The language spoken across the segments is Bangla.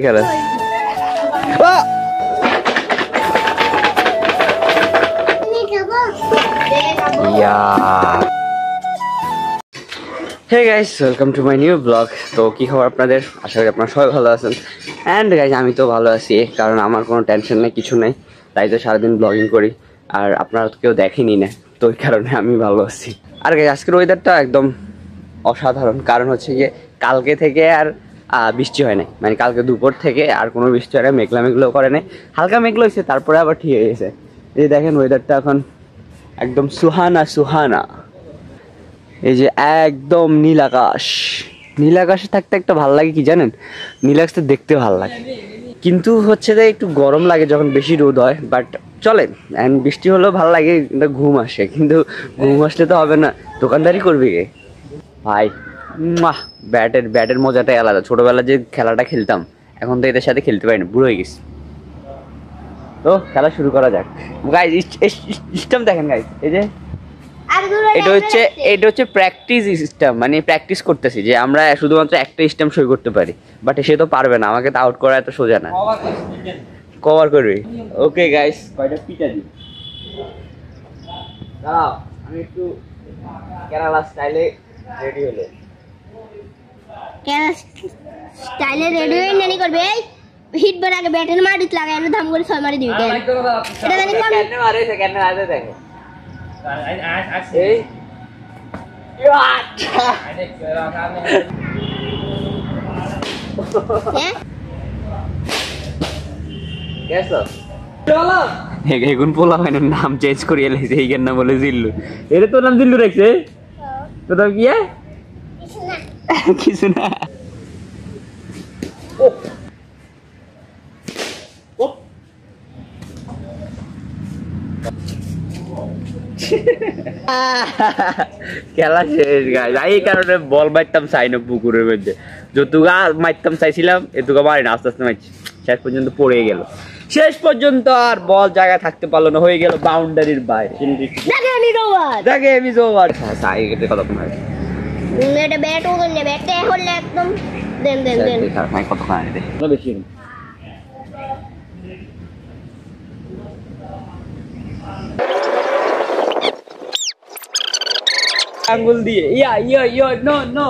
খেলা hey guys, welcome to my new blog. তো কী খবর আপনাদের? আশা করি আপনারা সবাই ভালো আছেন। অ্যান্ড গাইস, আমি তো ভালো আছি, কারণ আমার কোনো টেনশন নেই, কিছু নেই, তাই তো সারাদিন ব্লগিং করি। আর আপনারা তো কেউ দেখেনি না, তো ওই কারণে আমি ভালো আছি। আর গাইস, আজকের ওয়েদারটা একদম অসাধারণ, কারণ হচ্ছে গিয়ে কালকে থেকে আর বৃষ্টি হয় নাই, মানে কালকে দুপুর থেকে আর কোনো বৃষ্টি হয় না, মেঘলা মেঘলাও করে নাই, হালকা মেঘলা হয়েছে, তারপরে আবার ঠিক হয়ে গেছে। এই দেখেন ওয়েদারটা এখন একদম সুহানা সুহানা। এই যে একদম নীল আকাশ, নীল আকাশে থাকতে একটা ভালো লাগে কি জানেন, নীল আকাশটা দেখতে ভালো লাগে, কিন্তু হচ্ছে যে একটু গরম লাগে যখন বেশি রোদ হয়, বাট চলে। অ্যান্ড বৃষ্টি হলেও ভালো লাগে, কিন্তু ঘুম আসে, কিন্তু ঘুম আসলে তো হবে না, দোকানদারি করবি কে ভাই। ব্যাটের মজাটাই আলাদা। ছোটবেলায় যে খেলাটা খেলতাম, এখন তো এদের সাথে খেলতে পারি না, বুড়ো হয়ে গেছি। তো খেলা শুরু করা যাক গাইজ। সিস্টেম দেখেন গাইজ, এই যে এটা হচ্ছে প্র্যাকটিস সিস্টেম, মানে প্র্যাকটিস করতেছি যে আমরা শুধুমাত্র একটা সিস্টেম সই করতে পারি, বাট সে তো পারবে না, আমাকে তো আউট করা এত সোজা না। কভার করবি? ওকে গাইস, কয়টা পিটা দিই, দাঁড়াও আমি একটু কেরালা স্টাইলে রেডি হলে। কেরালা স্টাইলে রেডি হয়ে নেনি করবে, হিট বার আগে ব্যাটের মারিত লাগায় না, ধাম করে ছয় মারি দিবি কেন? এটা জানি কোন কেন মারে দেখো এই এখন পোলা হয় নাম চেঞ্জ করিয়ে লেছে, এই না বলে জিল্লু। এটা তোর নাম জিল্লু রেখছে? তোর নাম কি? কিছু না। খেলা শেষ গাইস। এই কারণে বল মারতাম চাই না পুকুরের মধ্যে, যতুগা মারতাম চাইছিলাম এতুগা মারি না, আস্তে আস্তে মারছি, শেষ পর্যন্ত পড়ে গেল। শেষ পর্যন্ত আর বল জায়গায় থাকতে পারলো না, হয়ে গেল বাউন্ডারির বাইরে। দেখে আমি জোয়ার চাই কেটে কতক্ষণ হয় এটা ব্যাট ওজন নে, ব্যাটে হলে একদম দেন কতক্ষণ আনি দেখ বেশি আঙ্গুল দিয়ে নো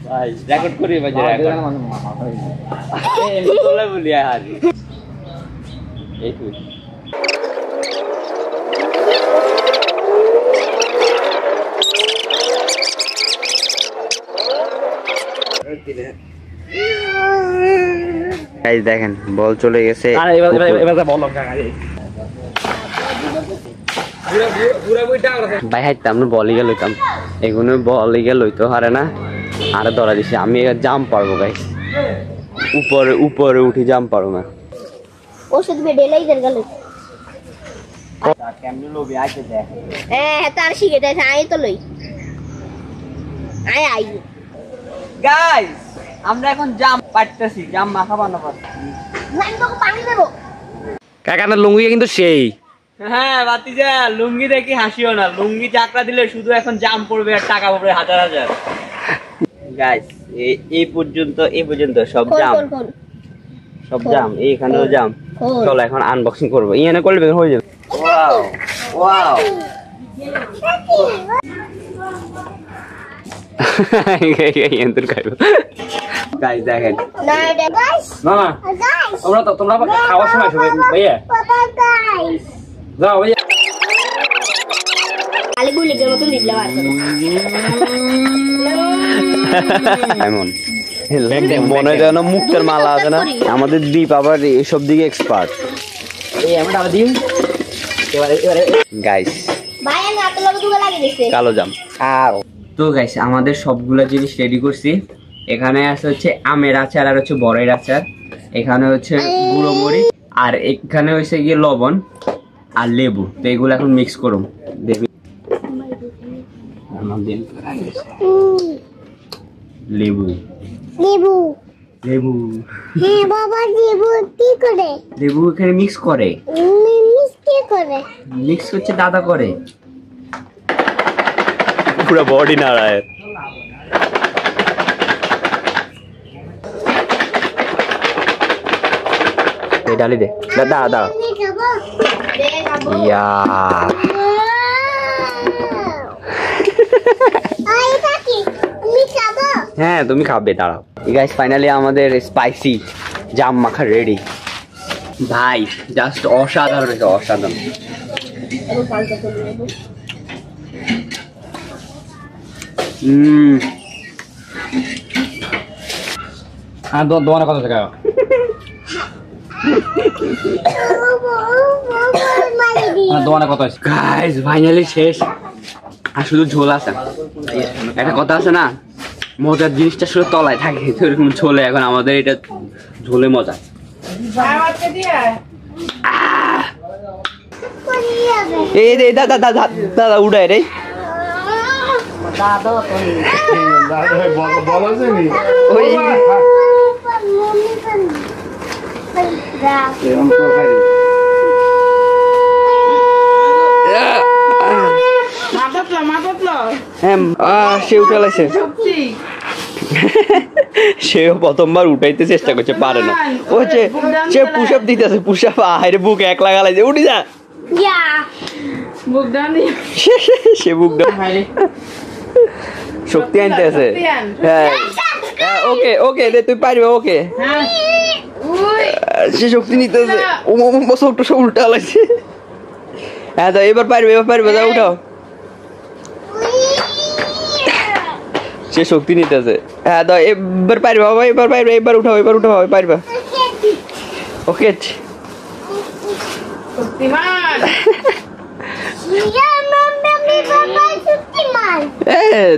ভাই রেকর্ড করি ভাই, রেকর্ড বলে বলি আর এই তুই গাইস দেখেন বল চলে গেছে। ভাই হাইতাম না, বল ইগে লইতাম, এগুলো বল ইগে লইতে পারে না, আরে ধরা দিছি আমি, জাম্প পারবো গাইস, উপরে উপরে উঠি জাম্প পারবো না। ওষুধ বে ডেলাই দের গেল কেমনে লবি আইতে দেখ, তার শিখে দেয়, আই তো লই আই গাইস আমরা এখন জাম্প পারতেছি, জাম্প মাখা বানা পারছি। আমি তোকে পানি দেব কাকা না, লুঙ্গি কিন্তু সেই। হ্যাঁ বাতিজা, লুঙ্গি দেখি হাসিও না, লুঙ্গি চাকরা দিলে শুধু এখন জাম পড়বে আর টাকা পড়বে হাজার হাজার। গাইস এই পর্যন্ত সব জাম, সব জাম, এইখানেও জাম। চলো এখন আনবক্সিং করবো, ইয়ানে করলে হয়ে যাবে। ওয়াও ওয়াও গাইস দেখেন না এটা গাইস, মামা গাইস তোমরা খাওয়ার সময় সবাই ভাইয়া গাইস যাও ভাইয়া, খালি গুলিকের মতন দিলাম আর এমন মনে হয় যেন মুক্তের মালা আছে না, আমাদের দ্বীপ আবার এইসব দিকে এক্সপার্ট। গাইস ভাই আমি হাতে লগে দুগা লাগিয়ে দিছি কালো জাম। তো গাইস আমাদের সবগুলা জিনিস রেডি করছি। এখানে আছে হচ্ছে আমের আচার আর হচ্ছে বড়ের আচার, এখানে হচ্ছে গুঁড়ো মরিচ, আর এখানে হচ্ছে গিয়ে লবণ আর লেবু। তো এগুলো এখন মিক্স করুন, দেখবি লেবু লেবু লেবু হ্যাঁ বাবা, লেবু কি করে? লেবু এখানে মিক্স করে, মিক্স কি করে? মিক্স হচ্ছে দাদা করে, পুরো বডি নাড়ায়। ডালি দে, দাঁড়া দাঁড়া। ইয়া হ্যাঁ তুমি খাবে, দাঁড়াও। গাইস ফাইনালি আমাদের স্পাইসি জাম মাখা রেডি ভাই, জাস্ট অসাধারণ, এটা অসাধারণ। দোকানে কত টাকা? দোকানে কত আছে? গাইস ফাইনালি শেষ, আর শুধু ঝোল আছে। একটা কথা আছে না, মজার জিনিসটা শুধু তলায় থাকে, তো এরকম ঝোলে। এখন আমাদের এটা ঝোলে মজা। এই রে দাদা দাদা দাদা উড়ায় রে, ওই সে উঠে লাগছে, সেও প্রথমবার উঠাইতে চেষ্টা করছে, পারে না। ও সে পুশ আপ দিতেছে, পুশ আপ আরে বুক এক লাগালাইছে, উঠি যা। সে বুক শক্তি আনতে আছে। হ্যাঁ ওকে ওকে দে, তুই পারবে। ওকে সে শক্তি নিতে আছে, সব উল্টা লাগছে। হ্যাঁ তো এবার পারবে, এবার পারবে, যা উঠাও। সে শক্তি নিতে আছে। হ্যাঁ তো এবার পারবে বাবা, এবার পারবে, এবার উঠাও, এবার উঠাও, পারবে। ওকে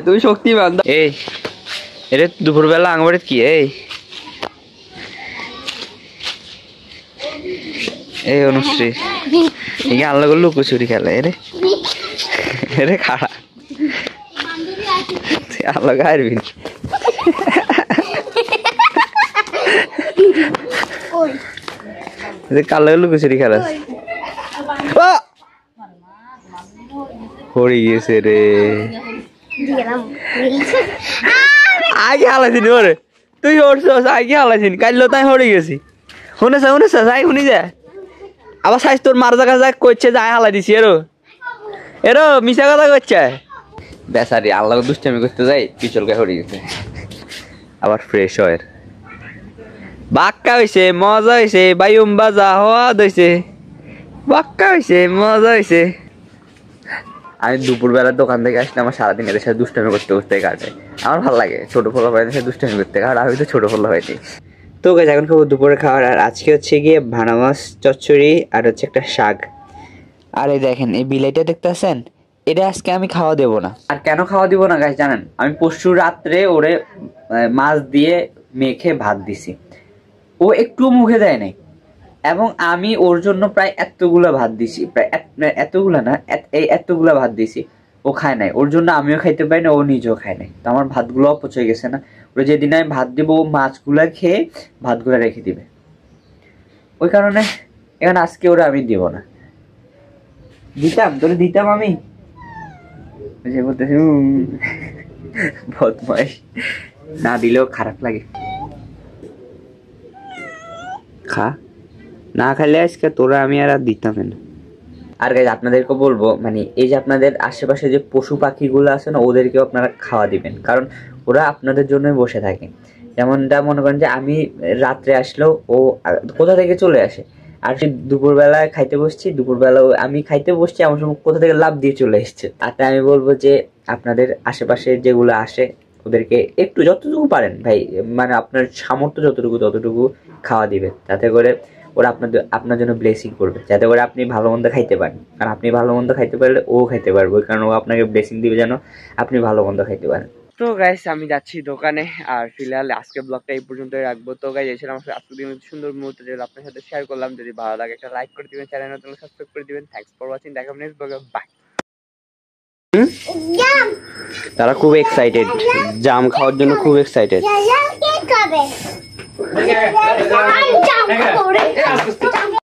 তুমি শক্তিমান। এই এরে দুপুরবেলা আঙবাড়িত কি এই অনুশ্রী এই আল্লাহ করলো লুকোচুরি খেলে এরে খাড়া আল্লাহ গাইবি কালো লুকোচুরি খেলা হরে গেছে রে। আগে হালাইছিস ওরে, তুই হরছস আগে হালাইছিস, কাইলো তাই হরে গেছি। শুনেছ যাই শুনি যা আবার সাইজ তোর মার জায়গা যা করছে, যাই হালাই দিছি এরো মিশা কথা করছে। বেচারি আল্লাহ দুষ্টামি করতে যাই পিছলকে হরে গেছে। আবার ফ্রেশ হয়, বাক্কা হয়েছে, মজা হয়েছে, বায়ুম বাজা হওয়া হয়েছে, বাক্কা হয়েছে, মজা হয়েছে। আমি দুপুরবেলার দোকান থেকে আসলে আমার সারাদিন এদের সাথে দুষ্টামি করতে করতে কাটে। আমার ভালো লাগে ছোট ফলা ভাইদের সাথে দুষ্টামি করতে, কারণ আমি তো ছোট ফলা হয়নি। তো গাইস এখন খাবো দুপুরে খাওয়ার, আর আজকে হচ্ছে গিয়ে ভানা মাছ চচ্চড়ি আর হচ্ছে একটা শাক। আর এই দেখেন এই বিলাইটা দেখতেছেন, এটা আজকে আমি খাওয়া দেবো না। আর কেন খাওয়া দিব না গাইস জানেন? আমি পরশু রাত্রে ওরে মাছ দিয়ে মেখে ভাত দিছি, ও একটু মুখে দেয় নাই, এবং আমি ওর জন্য প্রায় এতগুলা ভাত দিছি, প্রায় এতগুলা না এতগুলা ভাত দিছি, ও খায় নাই। ওর জন্য আমিও খাইতে পারি না, ও নিজেও খায় নাই। তো আমার ভাতগুলো অপচয় গেছে না। ওরা যেদিন আমি ভাত দিব, ও মাছগুলা খেয়ে ভাতগুলা রেখে দিবে। ওই কারণে এখানে আজকে ওরা আমি দিব না। দিতাম তোরে, দিতাম আমি, বলতেছি বদমাইশ, না দিলেও খারাপ লাগে। খা, না খাইলে আজকে তোরা আমি আর দিতাম না। আর গাইজ আপনাদেরকে বলবো, মানে এই যে আপনাদের আশেপাশে যে পশু পাখিগুলো আছে না, ওদেরকেও আপনারা খাওয়া দিবেন, কারণ ওরা আপনাদের জন্যই বসে থাকে। যেমনটা মনে করেন যে আমি রাত্রে আসলেও ও কোথা থেকে চলে আসে, আর সে দুপুরবেলায় খাইতে বসছি, দুপুরবেলা আমি খাইতে বসছি, আমার সময় কোথা থেকে লাভ দিয়ে চলে এসছে। আর তাই আমি বলবো যে আপনাদের আশেপাশে যেগুলো আসে ওদেরকে একটু যতটুকু পারেন ভাই, মানে আপনার সামর্থ্য যতটুকু ততটুকু খাওয়া দিবেন, যাতে করে ওরা আপনার জন্য ব্লেসিং করবে, যাতে করে আপনি ভালো মন্দ খাইতে পারেন। আর আপনি ভালো মন্দ খাইতে পারলে ও খাইতে পারবে, কারণ ও আপনাকে ব্লেসিং দিবে যেন আপনি ভালো মন্দ খাইতে পারেন। তো গাইস আমি যাচ্ছি দোকানে, আর ফিলহাল আজকে ব্লগটা এই পর্যন্তই রাখবো। তো গাইস এছাড়া আমার আজকে দিন সুন্দর মুহূর্ত যেগুলো আপনার সাথে শেয়ার করলাম, যদি ভালো লাগে একটা লাইক করে দিবেন, চ্যানেল নতুন সাবস্ক্রাইব করে দিবেন। থ্যাঙ্কস ফর ওয়াচিং, দেখা হবে নেক্সট ব্লগে, বাই। তারা খুব এক্সাইটেড, জাম খাওয়ার জন্য খুব এক্সাইটেড।